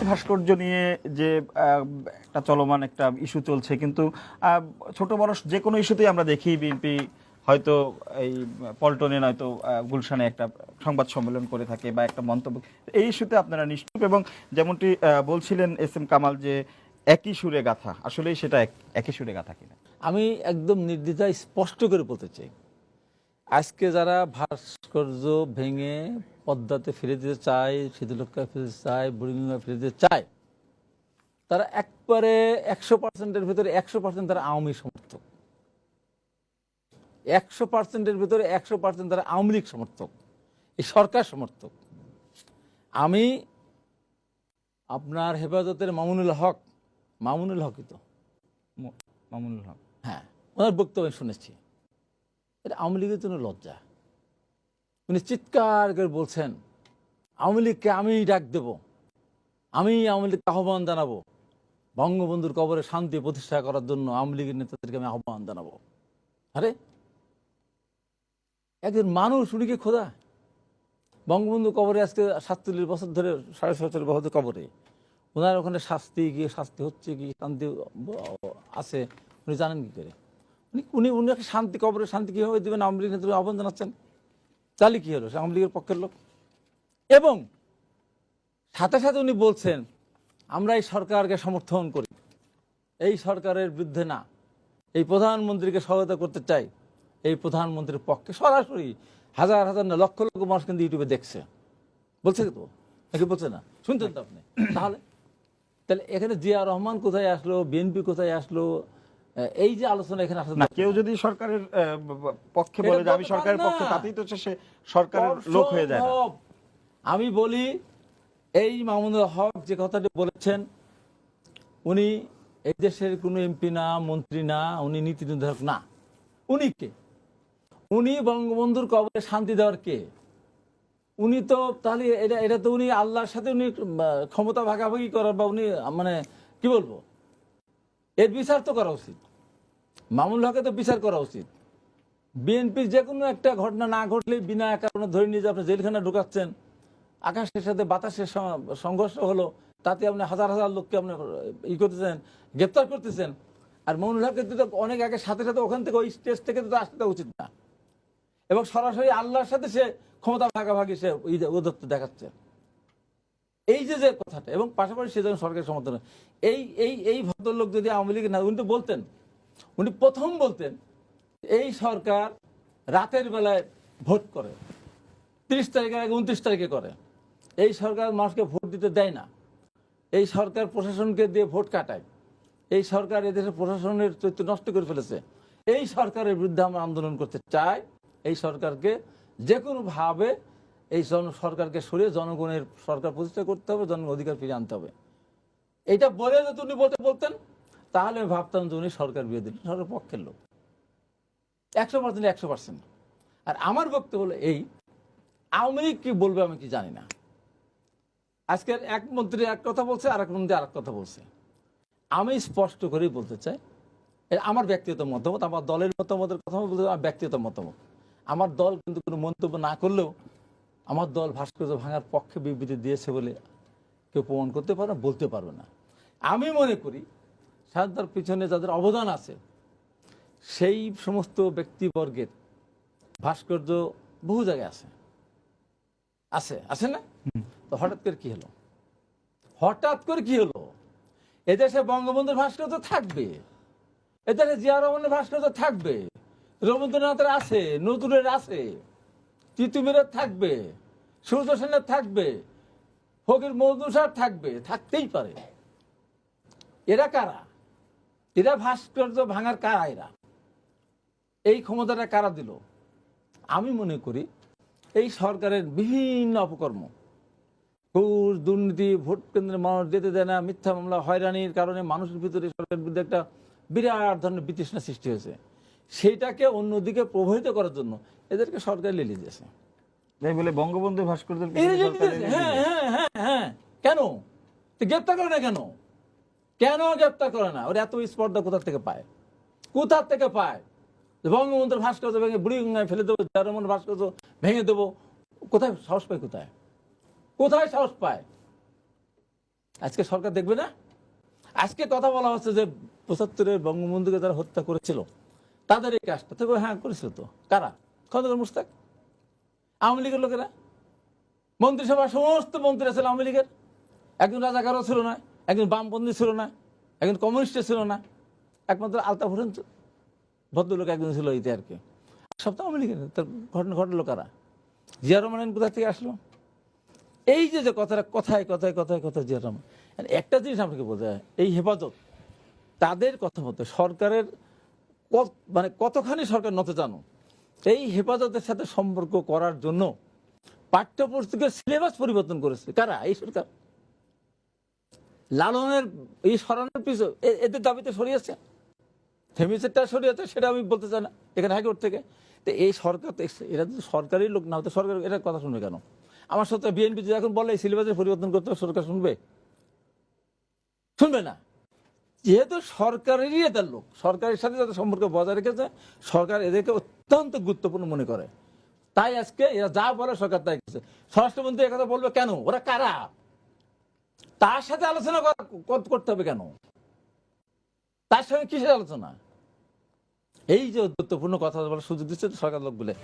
ভাস্কর্য নিয়ে যে একটা চলমান একটা ইস্যু চলছে, কিন্তু ছোট বড় যে কোনো ইস্যুতেই আমরা দেখি বিএনপি হয়তো এই পল্টনে নয়তো গুলশানে একটা সংবাদ সম্মেলন করে থাকে বা একটা মন্তব্য। এই ইস্যুতে আপনারা নিশ্চুপ, এবং যেমনটি বলছিলেন এস এম কামাল যে একই সুরে গাথা, আসলেই সেটা একই সুরে গাথা কিনা? আমি একদম নির্দ্বিধায় স্পষ্ট করে বলতে চাই, আজকে যারা ভাস্কর্য ভেঙে পদ্মাতে ফিরে দিতে চায়, শীতলক্ষায় ফিরে দিতে চায়, বুড়িগঙ্গায় ফিরে দিতে চায়, তারা একবারে 100%-এর ভিতরে 100% তারা আওয়ামী সমর্থক। 100%-এর ভিতরে 100% তারা আওয়ামী লীগ সমর্থক, এই সরকার সমর্থক। আমি আপনার হেফাজতের মামুনুল হকই তো, মামুনুল হক, হ্যাঁ, ওনার বক্তব্য শুনেছি। এটা আওয়ামী লীগের জন্য লজ্জা। উনি চিৎকার করে বলছেন, আওয়ামী লীগকে আমি ডাক দেব, আমি আওয়ামী লীগকে আহ্বান জানাবো, বঙ্গবন্ধুর কবরে শান্তি প্রতিষ্ঠা করার জন্য আওয়ামী লীগের নেতাদেরকে আমি আহ্বান জানাবো। আরে একজন মানুষ, উনি কি খোদা? বঙ্গবন্ধু কবরে আজকে 47 বছর ধরে, 47.5 বছর কবরে, ওনার ওখানে শাস্তি হচ্ছে কি, শান্তি আছে, উনি জানেন কি করে? উনি উনাকে শান্তি, কবরে শান্তি কীভাবে দেবেন? আওয়ামী লীগ নেতাদের আহ্বান জানাচ্ছেন, তাহলে কি হলো? সে আওয়ামী লীগের পক্ষের লোক। এবং সাথে সাথে উনি বলছেন, আমরা এই সরকারকে সমর্থন করি, এই সরকারের বিরুদ্ধে না, এই প্রধানমন্ত্রীকে সহায়তা করতে চাই, এই প্রধানমন্ত্রীর পক্ষে। সরাসরি হাজার হাজার না, লক্ষ লক্ষ মানুষ কিন্তু ইউটিউবে দেখছে, বলছে তো নাকি বলছে না? শুনতেন তো আপনি? তাহলে এখানে জিয়া রহমান কোথায় আসলো, বিএনপি কোথায় আসলো? এই যে আলোচনা এখানে আসলে না, কেউ যদি সরকারের পক্ষে বলে যে আমি সরকারের পক্ষে, তাতেই তো সে সরকারের লোক হয়ে যায় না। আমি বলি, এই মামুনুল হক যে কথাটি বলেছেন, উনি এই দেশের কোনো এমপি না, মন্ত্রী না, উনি নীতি নির্ধারক না। উনি কে? উনি বঙ্গবন্ধুর কবরে শান্তি দেওয়ার কে? উনি তো তাহলে এটা তো উনি আল্লাহর সাথে উনি ক্ষমতা ভাগাভাগি করার, বা উনি মানে কি বলবো, এর বিচার তো করা উচিত। মামুনুল হকে তো বিচার করা উচিত। বিএনপির যে কোনো একটা ঘটনা না ঘটলে বিনা কারণে ধরে নিয়ে যে আপনি জেলখানা ঢুকাচ্ছেন, আকাশের সাথে বাতাসের সংঘর্ষ হলো, তাতে আপনি হাজার হাজার লোককে আপনি করতেছেন, গ্রেপ্তার করতেছেন। আর মামুনুল হকের তো অনেক আগে সাথে সাথে ওখান থেকে, ওই স্টেজ থেকে তো আসতে উচিত না। এবং সরাসরি আল্লাহর সাথে সে ক্ষমতা ভাগাভাগি সে উদ্ধত্ত দেখাচ্ছে, এই যে কথাটা। এবং পাশাপাশি সে যেন সরকারের সমর্থন। এই এই এই ভদ্রলোক যদি আওয়ামী লীগের না, উনি তো বলতেন, উনি প্রথম বলতেন এই সরকার রাতের বেলায় ভোট করে, 30 তারিখের আগে 29 তারিখে করে। এই সরকার মানুষকে ভোট দিতে দেয় না, এই সরকার প্রশাসনকে দিয়ে ভোট কাটায়, এই সরকার এদেশের প্রশাসনের চরিত্র নষ্ট করে ফেলেছে। এই সরকারের বিরুদ্ধে আমরা আন্দোলন করতে চাই। এই সরকারকে যে কোনোভাবে, এই সরকারকে সরিয়ে জনগণের সরকার প্রতিষ্ঠা করতে হবে, জনগণের অধিকার ফিরিয়ে আনতে হবে। এটা বলে যদি উনি বলতেন, তাহলে আমি ভাবতাম যে উনি সরকার বিরোধী, সরকার পক্ষের লোক 100%। আর আমার বক্তব্য হলো এই, আওয়ামী লীগ কি বলবে আমি কি জানি না। আজকের এক মন্ত্রী এক কথা বলছে, আর এক মন্ত্রী আর এক কথা বলছে। আমি স্পষ্ট করেই বলতে চাই, আমার ব্যক্তিগত মতামত, আমার দলের মতামতের কথা বলতে, আমার ব্যক্তিগত মতামত। আমার দল কিন্তু কোনো মন্তব্য না করলেও, আমার দল ভাস্কর্য ভাঙার পক্ষে বিবৃতি দিয়েছে বলে কেউ প্রমাণ করতে পারে না, বলতে পারবে না। আমি মনে করি স্বাধীনতার পিছনে যাদের অবদান আছে, সেই সমস্ত ব্যক্তিবর্গের ভাস্কর্য বহু জায়গায় আছে, আছে না? তো হঠাৎ করে কি হলো? এদেশে বঙ্গবন্ধুর ভাস্কর্য থাকবে, এদেশে জিয়া রহমানের ভাস্কর্য থাকবে, রবীন্দ্রনাথের আছে, নজরুলের আছে, তিতুমিরের থাকবে, সূর্য সেনের থাকবে, ফকির মজনু সাহেব থাকবে, থাকতেই পারে। এরা কারা? এরা ভাস্কর্য ভাঙার কারা? এরা এই ক্ষমতাটা কারা দিল? আমি মনে করি এই সরকারের বিভিন্ন অপকর্ম, ঘুষ, দুর্নীতি, ভোট কেন্দ্রে মানুষ যেতে দেয় না, মিথ্যা মামলা, হয়রানির কারণে মানুষের ভিতরে সরকারের বিরুদ্ধে একটা বিরাট ধরনের বিতৃষ্ণা সৃষ্টি হয়েছে। সেইটাকে অন্যদিকে প্রভাবিত করার জন্য এদেরকে সরকার লেলিয়ে দিয়েছে। বলে বঙ্গবন্ধু ভাস্কর্য হ্যাঁ, কেন গ্রেপ্তার করে না? কেন গ্রেপ্তার করে না? ওর এত স্পর্ধা কোথা থেকে পায়? বঙ্গবন্ধুর ভাস্কর্য ভেঙে বুড়িগঙ্গায় ফেলে দেবো, জিয়া রহমানের ভাস্কর্য ভেঙে দেবো, কোথায় সাহস পায়? কোথায় সাহস পায়? আজকে সরকার দেখবে না? আজকে কথা বলা হচ্ছে যে ৭৫-এর বঙ্গবন্ধুকে যারা হত্যা করেছিল তাদের এই কাজটা তো, হ্যাঁ করেছিল তো। কারা? খন্দকার মুশতাক, আওয়ামী লীগের লোকেরা, মন্ত্রিসভা সমস্ত মন্ত্রীরা ছিল আওয়ামী লীগের। একজন রাজাকারও ছিল না, একজন বামপন্থী ছিল না, একজন কমিউনিস্ট ছিল না, একমাত্র আলতাফ হোসেন ভদ্রলোক একজন ছিল এতে আর কি। সব তো আওয়ামী লীগের। তার ঘটনা ঘটলো কারা? জিয়া রহমান কোথা থেকে আসলো? এই যে কথাটা কথায় কথায় কথায় কথায় জিয়া রহমান, একটা জিনিস আপনাকে বলতে হয়, এই হেফাজত তাদের কথা মতো সরকারের মানে কতখানি সরকার নত জানো, এই হেফাজতের সাথে সম্পর্ক করার জন্য পাঠ্যপুস্তকের সিলেবাস পরিবর্তন করেছে কারা? এই সরকার। লালনের এই সরানোর পিছু এদের দাবিতে সরিয়েছে, থেমিসেরটা সরিয়েছে, সেটা আমি বলতে চাই না এখানে হাইকোর্ট থেকে। তো এই সরকার তো এরা যদি সরকারি লোক না হতো, সরকার এটার কথা শুনবে কেন? আমার সাথে বিএনপি যদি এখন বলে এই সিলেবাসের পরিবর্তন করতে হবে, সরকার শুনবে? শুনবে না। যেহেতু সরকারেরই এদের লোক, সরকারের সাথে যাদের সম্পর্ক বজায় রেখেছে, সরকার এদেরকে অত্যন্ত গুরুত্বপূর্ণ মনে করে, তাই আজকে এরা যা বলে সরকার তাই করছে। স্বরাষ্ট্রমন্ত্রী একথা বলবে কেন? ওরা কারা? তার সাথে আলোচনা করতে হবে কেন? তার সঙ্গে কিসের আলোচনা? এই যে গুরুত্বপূর্ণ কথা বলার সুযোগ দিচ্ছে সরকার লোক বলে।